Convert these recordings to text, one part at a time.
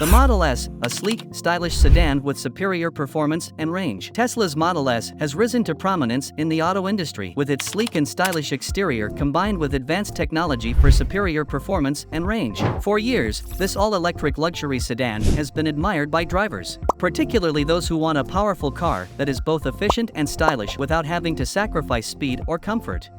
The Model S, a sleek, stylish sedan with superior performance and range. Tesla's Model S has risen to prominence in the auto industry with its sleek and stylish exterior combined with advanced technology for superior performance and range. For years, this all-electric luxury sedan has been admired by drivers, particularly those who want a powerful car that is both efficient and stylish without having to sacrifice speed or comfort.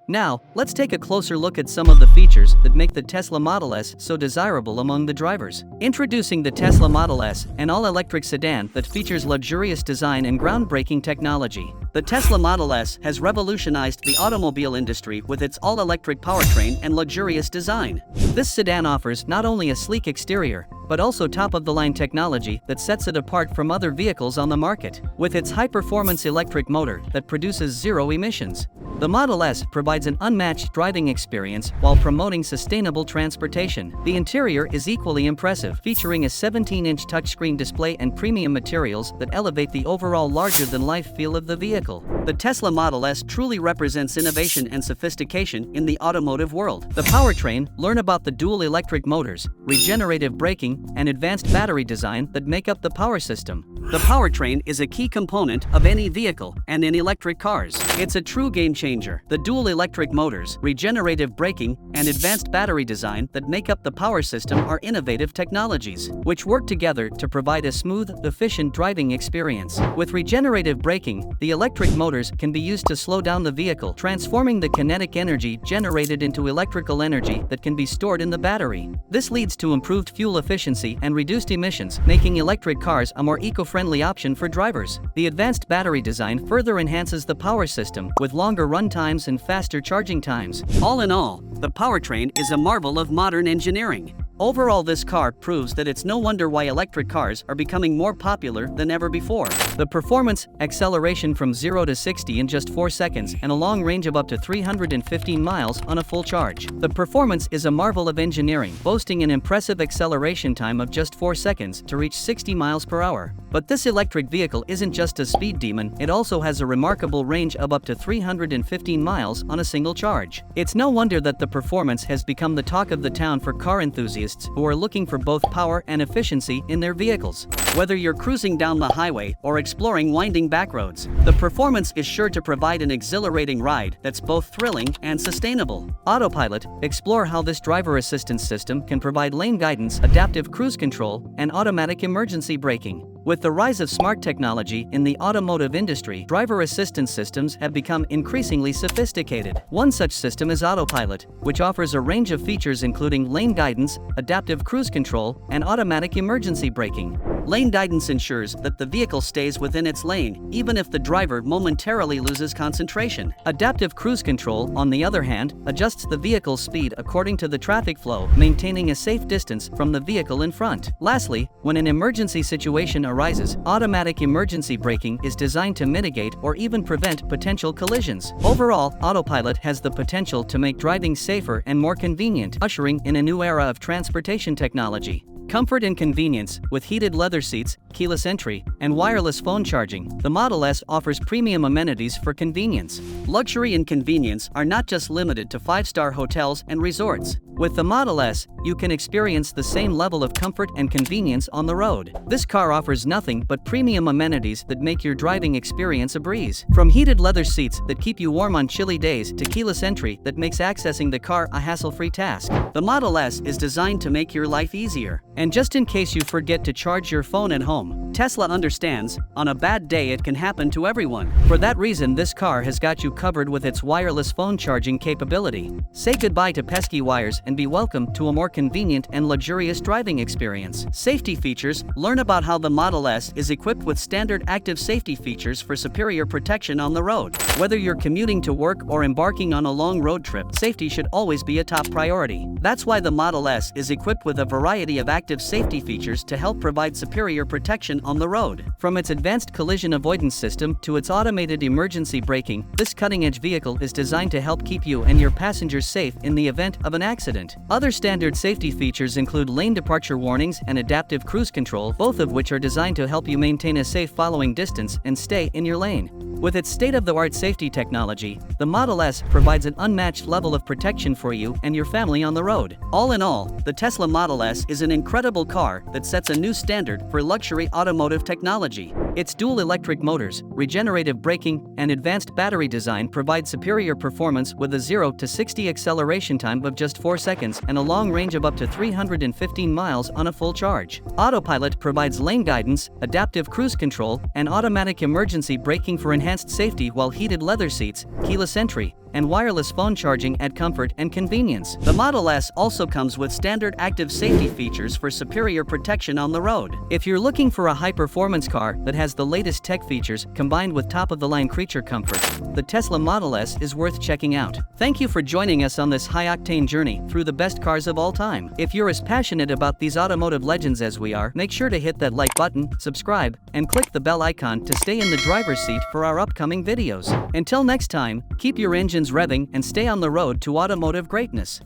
Now, let's take a closer look at some of the features that make the Tesla Model S so desirable among the drivers. Introducing the Tesla Model S, an all-electric sedan that features luxurious design and groundbreaking technology. The Tesla Model S has revolutionized the automobile industry with its all-electric powertrain and luxurious design. This sedan offers not only a sleek exterior, but also top-of-the-line technology that sets it apart from other vehicles on the market. With its high-performance electric motor that produces zero emissions, the Model S provides an unmatched driving experience while promoting sustainable transportation. The interior is equally impressive, featuring a 17-inch touchscreen display and premium materials that elevate the overall larger-than-life feel of the vehicle. The Tesla Model S truly represents innovation and sophistication in the automotive world. The powertrain: learn about the dual electric motors, regenerative braking, and advanced battery design that make up the power system. The powertrain is a key component of any vehicle, and in electric cars, it's a true game changer. The dual electric motors, regenerative braking, and advanced battery design that make up the power system are innovative technologies, which work together to provide a smooth, efficient driving experience. With regenerative braking, the electric motors can be used to slow down the vehicle, transforming the kinetic energy generated into electrical energy that can be stored in the battery. This leads to improved fuel efficiency and reduced emissions, making electric cars a more eco-friendly option for drivers. The advanced battery design further enhances the power system with longer run times and faster charging times. All in all, the powertrain is a marvel of modern engineering. Overall, this car proves that it's no wonder why electric cars are becoming more popular than ever before. The performance: acceleration from 0 to 60 in just 4 seconds and a long range of up to 315 miles on a full charge. The performance is a marvel of engineering, boasting an impressive acceleration time of just 4 seconds to reach 60 miles per hour. But this electric vehicle isn't just a speed demon, it also has a remarkable range of up to 315 miles on a single charge. It's no wonder that the performance has become the talk of the town for car enthusiasts who are looking for both power and efficiency in their vehicles. Whether you're cruising down the highway or exploring winding back roads, the performance is sure to provide an exhilarating ride that's both thrilling and sustainable. Autopilot: explore how this driver assistance system can provide lane guidance, adaptive cruise control, and automatic emergency braking. With the rise of smart technology in the automotive industry, driver assistance systems have become increasingly sophisticated. One such system is Autopilot, which offers a range of features including lane guidance, adaptive cruise control, and automatic emergency braking. Lane guidance ensures that the vehicle stays within its lane, even if the driver momentarily loses concentration. Adaptive cruise control, on the other hand, adjusts the vehicle's speed according to the traffic flow, maintaining a safe distance from the vehicle in front. Lastly, when an emergency situation arises, automatic emergency braking is designed to mitigate or even prevent potential collisions. Overall, Autopilot has the potential to make driving safer and more convenient, ushering in a new era of transportation technology. Comfort and convenience: with heated leather seats, keyless entry, and wireless phone charging, the Model S offers premium amenities for convenience. Luxury and convenience are not just limited to 5-star hotels and resorts. With the Model S, you can experience the same level of comfort and convenience on the road. This car offers nothing but premium amenities that make your driving experience a breeze. From heated leather seats that keep you warm on chilly days to keyless entry that makes accessing the car a hassle-free task, the Model S is designed to make your life easier. And just in case you forget to charge your phone at home, Tesla understands, on a bad day it can happen to everyone. For that reason, this car has got you covered with its wireless phone charging capability. Say goodbye to pesky wires and be welcome to a more convenient and luxurious driving experience. Safety features: learn about how the Model S is equipped with standard active safety features for superior protection on the road. Whether you're commuting to work or embarking on a long road trip, safety should always be a top priority. That's why the Model S is equipped with a variety of active safety features to help provide superior protection on the road. From its advanced collision avoidance system to its automated emergency braking, this cutting-edge vehicle is designed to help keep you and your passengers safe in the event of an accident. accident. Other standard safety features include lane departure warnings and adaptive cruise control, both of which are designed to help you maintain a safe following distance and stay in your lane. With its state-of-the-art safety technology, the Model S provides an unmatched level of protection for you and your family on the road. All in all, the Tesla Model S is an incredible car that sets a new standard for luxury automotive technology. Its dual electric motors, regenerative braking, and advanced battery design provide superior performance with a 0 to 60 acceleration time of just 4 seconds and a long range of up to 315 miles on a full charge. Autopilot provides lane guidance, adaptive cruise control, and automatic emergency braking for enhanced safety, while heated leather seats, keyless entry, and wireless phone charging add comfort and convenience. The Model S also comes with standard active safety features for superior protection on the road. If you're looking for a high-performance car that has the latest tech features combined with top-of-the-line creature comfort, the Tesla Model S is worth checking out. Thank you for joining us on this high-octane journey through the best cars of all time. If you're as passionate about these automotive legends as we are, make sure to hit that like button, subscribe, and click the bell icon to stay in the driver's seat for our upcoming videos. Until next time, keep your engines revving and stay on the road to automotive greatness.